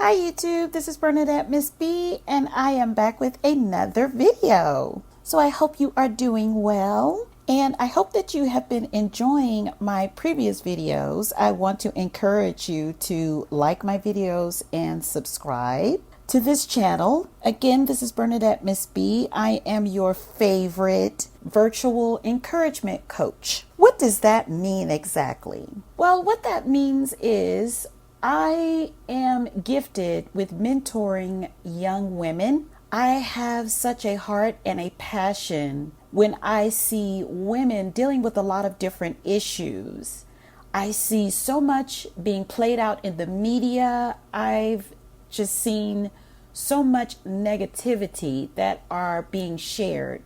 Hi YouTube, this is Bernadette Miss B and I am back with another video. So I hope you are doing well and I hope that you have been enjoying my previous videos. I want to encourage you to like my videos and subscribe to this channel. Again, this is Bernadette Miss B. I am your favorite virtual encouragement coach. What does that mean exactly? Well, what that means is I am gifted with mentoring young women. I have such a heart and a passion when I see women dealing with a lot of different issues. I see so much being played out in the media. I've just seen so much negativity that are being shared,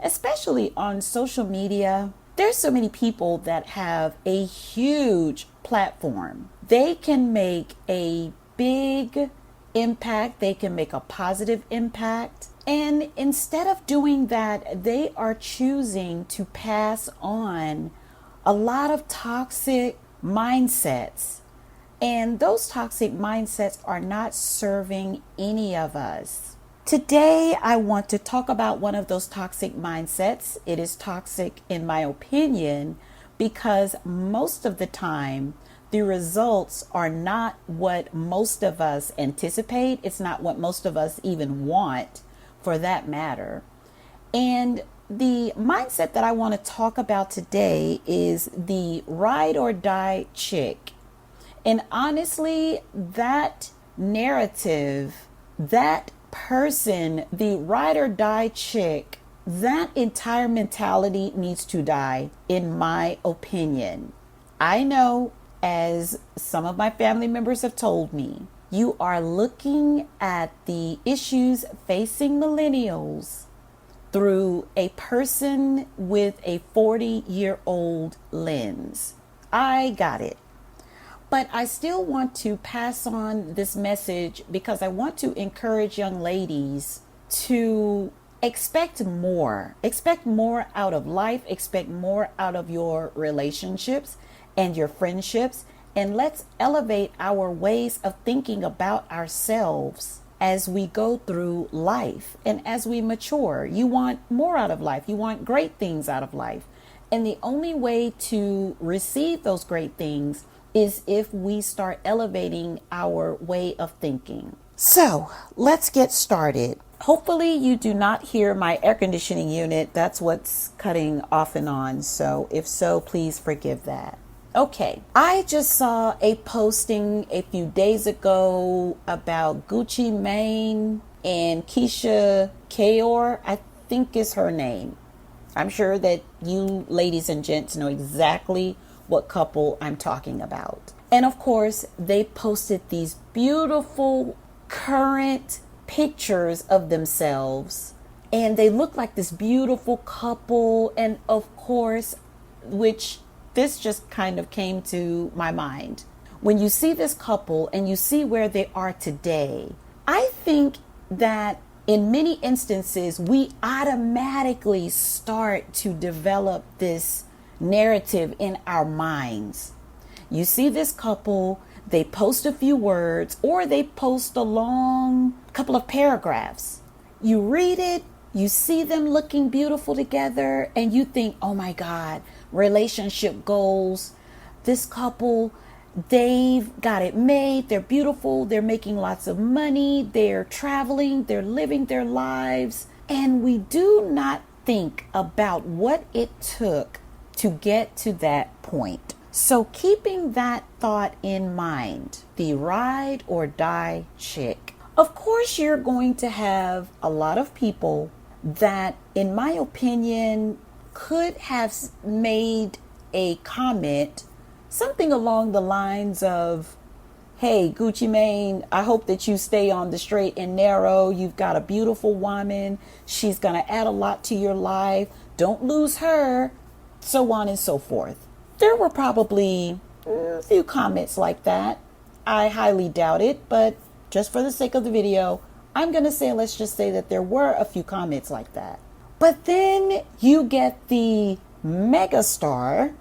especially on social media. There's so many people that have a huge platform. They can make a big impact. They can make a positive impact. And instead of doing that, they are choosing to pass on a lot of toxic mindsets. And those toxic mindsets are not serving any of us. Today, I want to talk about one of those toxic mindsets. It is toxic, in my opinion, because most of the time, the results are not what most of us anticipate. It's not what most of us even want, for that matter. And the mindset that I want to talk about today is the ride or die chick. And honestly, that narrative, that person, the ride or die chick, that entire mentality needs to die, in my opinion. I know, as some of my family members have told me, you are looking at the issues facing millennials through a person with a 40-year-old lens. I got it. But I still want to pass on this message because I want to encourage young ladies to expect more. Expect more out of life. Expect more out of your relationships and your friendships. And let's elevate our ways of thinking about ourselves as we go through life and as we mature. You want more out of life. You want great things out of life. And the only way to receive those great things is if we start elevating our way of thinking. So let's get started. Hopefully you do not hear my air conditioning unit. That's what's cutting off and on. So if so, please forgive that. Okay, I just saw a posting a few days ago about Gucci Mane and Keyshia, I think is her name. I'm sure that you ladies and gents know exactly what couple I'm talking about. And of course, they posted these beautiful current pictures of themselves. And they look like this beautiful couple. And of course, which this just kind of came to my mind. When you see this couple and you see where they are today, I think that in many instances, we automatically start to develop this narrative in our minds. You see this couple, they post a few words or they post a long couple of paragraphs. You read it, you see them looking beautiful together, and you think, oh my God, relationship goals. This couple, they've got it made. They're beautiful. They're making lots of money. They're traveling. They're living their lives. And we do not think about what it took to get to that point. So keeping that thought in mind, the ride or die chick, of course you're going to have a lot of people that, in my opinion, could have made a comment, something along the lines of, hey, Gucci Mane, I hope that you stay on the straight and narrow. You've got a beautiful woman. She's going to add a lot to your life. Don't lose her. So on and so forth. There were probably a few comments like that. I highly doubt it, but just for the sake of the video, I'm going to say, let's just say that there were a few comments like that. But then you get the megastar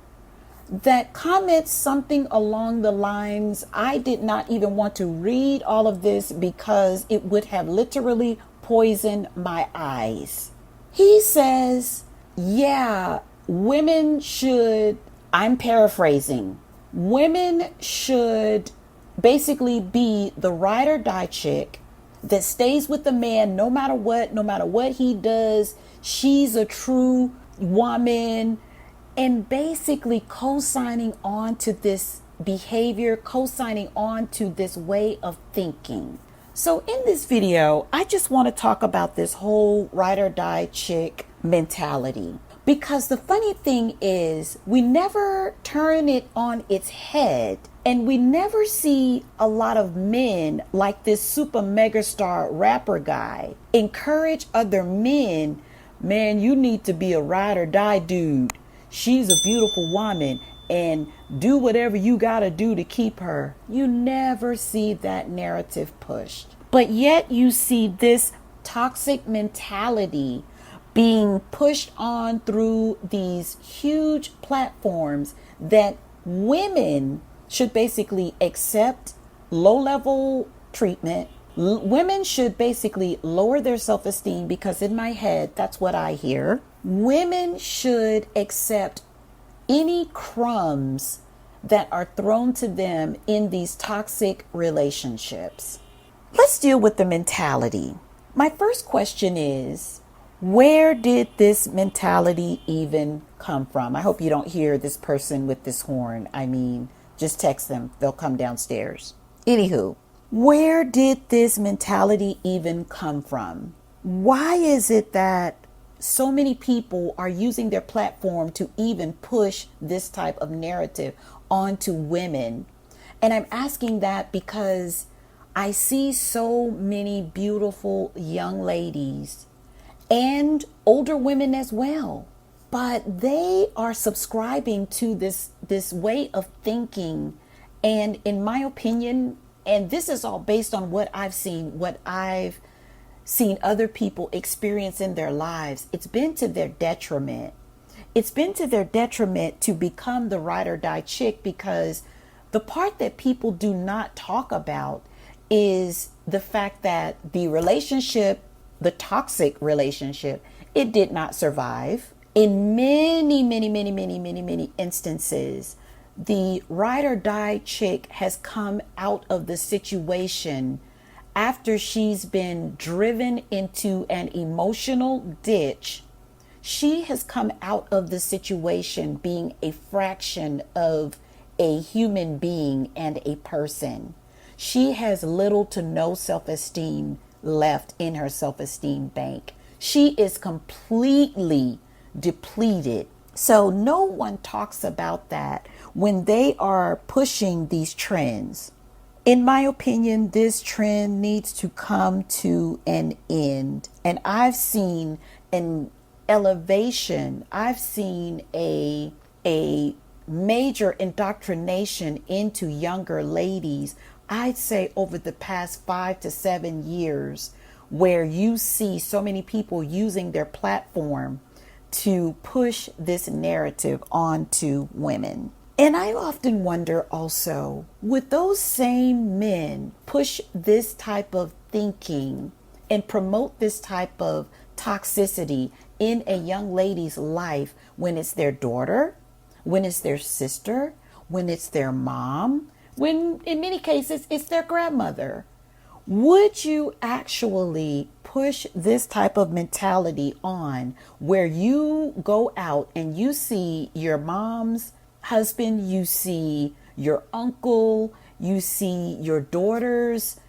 that comments something along the lines, I did not even want to read all of this because it would have literally poisoned my eyes. He says, yeah, women should, I'm paraphrasing, women should basically be the ride or die chick that stays with the man no matter what he does. She's a true woman, and basically co-signing on to this behavior, co-signing on to this way of thinking. So in this video, I just want to talk about this whole ride or die chick mentality. Because the funny thing is, we never turn it on its head, and we never see a lot of men like this super megastar rapper guy encourage other men. Man, you need to be a ride or die dude. She's a beautiful woman, and do whatever you gotta do to keep her. You never see that narrative pushed. But yet you see this toxic mentality being pushed on through these huge platforms that women should basically accept low-level treatment. Women should basically lower their self-esteem, because in my head, that's what I hear. Women should accept any crumbs that are thrown to them in these toxic relationships. Let's deal with the mentality. My first question is, where did this mentality even come from? I hope you don't hear this person with this horn. I mean, just text them. They'll come downstairs. Anywho, where did this mentality even come from? Why is it that so many people are using their platform to even push this type of narrative onto women? And I'm asking that because I see so many beautiful young ladies and older women as well, but they are subscribing to this way of thinking. And in my opinion, and this is all based on what I've seen other people experience in their lives, it's been to their detriment. It's been to their detriment to become the ride or die chick, because the part that people do not talk about is the fact that the relationship, the toxic relationship, it did not survive. In many instances, the ride or die chick has come out of the situation after she's been driven into an emotional ditch. She has come out of the situation being a fraction of a human being and a person. She has little to no self-esteem left in her self-esteem bank. She is completely depleted. So no one talks about that when they are pushing these trends. In my opinion, this trend needs to come to an end. And I've seen an elevation. I've seen a major indoctrination into younger ladies, I'd say over the past 5 to 7 years, where you see so many people using their platform to push this narrative onto women. And I often wonder also, would those same men push this type of thinking and promote this type of toxicity in a young lady's life when it's their daughter, when it's their sister, when it's their mom, when in many cases it's their grandmother? Would you actually push this type of mentality on, where you go out and you see your mom's husband, you see your uncle, you see your daughter's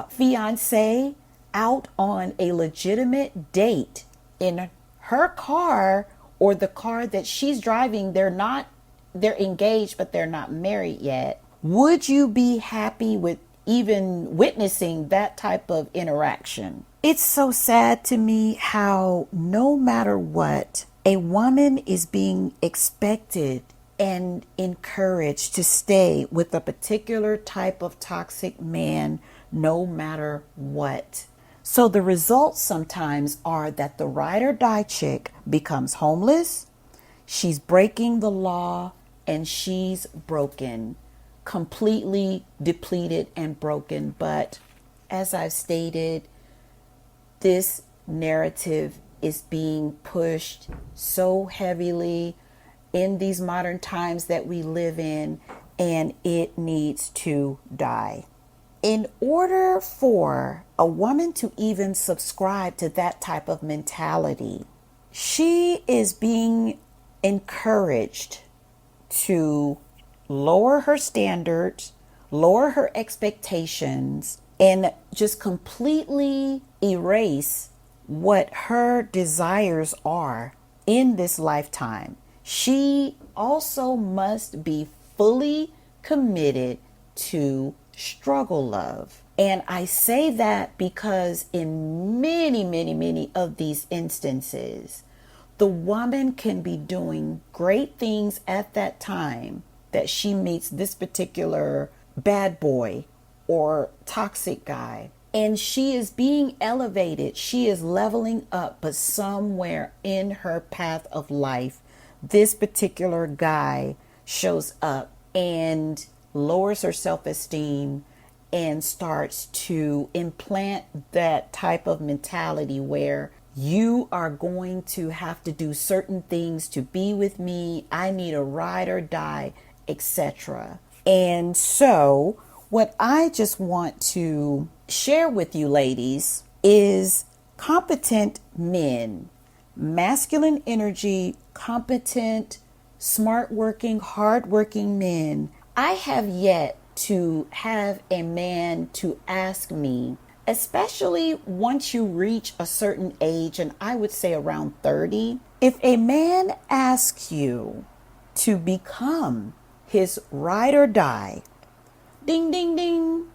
fiance out on a legitimate date in her car or the car that she's driving? They're engaged, but they're not married yet. Would you be happy with even witnessing that type of interaction? It's so sad to me how no matter what, a woman is being expected and encouraged to stay with a particular type of toxic man no matter what. So the results sometimes are that the ride or die chick becomes homeless. She's breaking the law and she's broken, completely depleted and broken. But as I've stated, this narrative is being pushed so heavily in these modern times that we live in, and it needs to die. In order for a woman to even subscribe to that type of mentality, she is being encouraged to lower her standards, lower her expectations, and just completely erase what her desires are in this lifetime. She also must be fully committed to struggle love. And I say that because in many of these instances, the woman can be doing great things at that time that she meets this particular bad boy or toxic guy, and she is being elevated. She is leveling up, but somewhere in her path of life, this particular guy shows up and lowers her self-esteem and starts to implant that type of mentality where you are going to have to do certain things to be with me. I need a ride or die, etc. And so what I just want to share with you ladies is competent men, masculine energy, competent, smart working, hard working men. I have yet to have a man to ask me, especially once you reach a certain age, and I would say around 30, if a man asks you to become his ride or die, ding, ding, ding.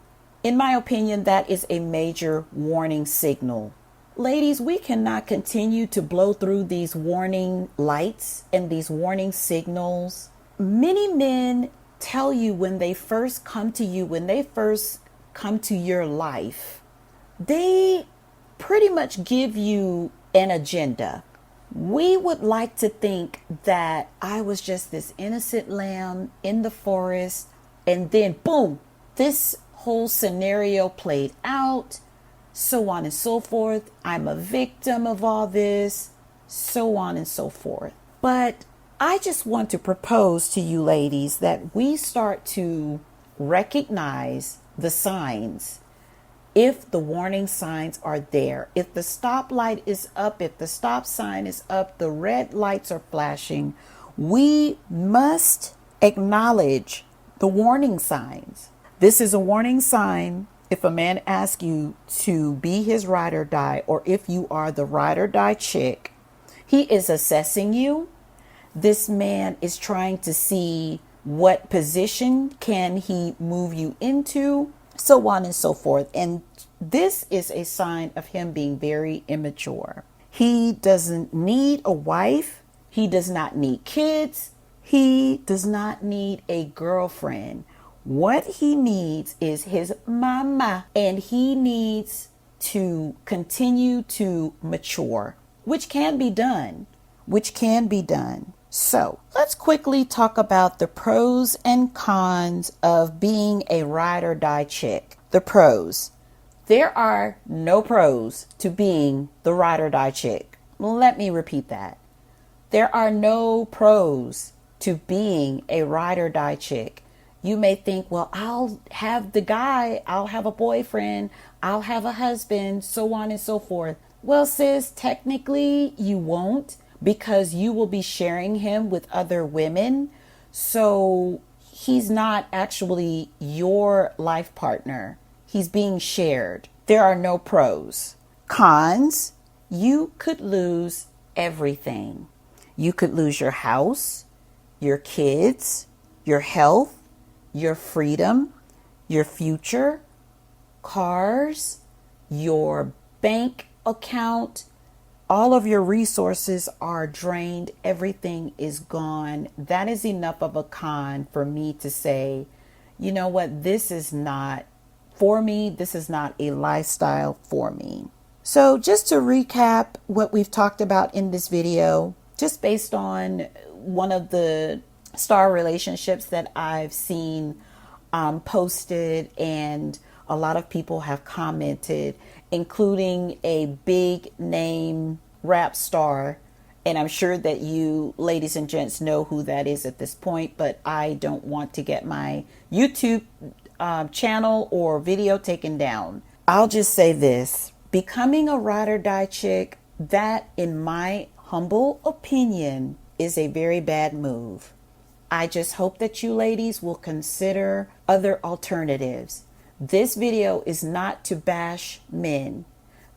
In my opinion, that is a major warning signal. Ladies, we cannot continue to blow through these warning lights and these warning signals. Many men tell you when they first come to you, when they first come to your life, they pretty much give you an agenda. We would like to think that I was just this innocent lamb in the forest, and then boom, this whole scenario played out, so on and so forth. I'm a victim of all this, so on and so forth. But I just want to propose to you ladies that we start to recognize the signs. If the warning signs are there, if the stoplight is up, if the stop sign is up, the red lights are flashing, we must acknowledge the warning signs. This is a warning sign. If a man asks you to be his ride or die, or if you are the ride or die chick, he is assessing you. This man is trying to see what position can he move you into, so on and so forth. And this is a sign of him being very immature. He doesn't need a wife. He does not need kids. He does not need a girlfriend. What he needs is his mama, and he needs to continue to mature, which can be done, So let's quickly talk about the pros and cons of being a ride or die chick. The pros. There are no pros to being the ride or die chick. Let me repeat that. There are no pros to being a ride or die chick. You may think, well, I'll have the guy, I'll have a boyfriend, I'll have a husband, so on and so forth. Well, sis, technically you won't, because you will be sharing him with other women. So he's not actually your life partner. He's being shared. There are no pros. Cons, you could lose everything. You could lose your house, your kids, your health, your freedom, your future, cars, your bank account. All of your resources are drained. Everything is gone. That is enough of a con for me to say, you know what, this is not for me. This is not a lifestyle for me. So just to recap what we've talked about in this video, just based on one of the star relationships that I've seen posted, and a lot of people have commented, including a big name rap star. And I'm sure that you ladies and gents know who that is at this point, but I don't want to get my YouTube channel or video taken down. I'll just say this: becoming a ride or die chick, that, in my humble opinion, is a very bad move. I just hope that you ladies will consider other alternatives. This video is not to bash men.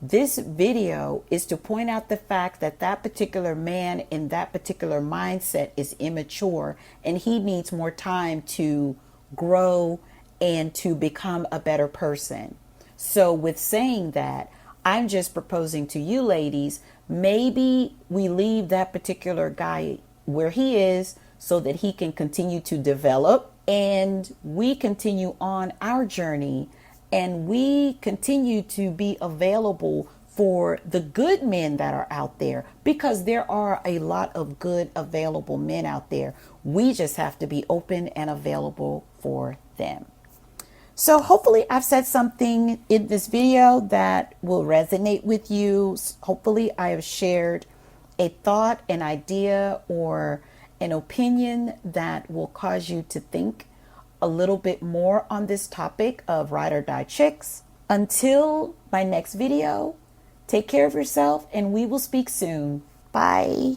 This video is to point out the fact that that particular man in that particular mindset is immature, and he needs more time to grow and to become a better person. So with saying that, I'm just proposing to you ladies, maybe we leave that particular guy where he is so that he can continue to develop, and we continue on our journey, and we continue to be available for the good men that are out there, because there are a lot of good available men out there. We just have to be open and available for them. So hopefully I've said something in this video that will resonate with you. Hopefully I have shared a thought, an idea, or an opinion that will cause you to think a little bit more on this topic of ride or die chicks. Until my next video, take care of yourself, and we will speak soon. Bye.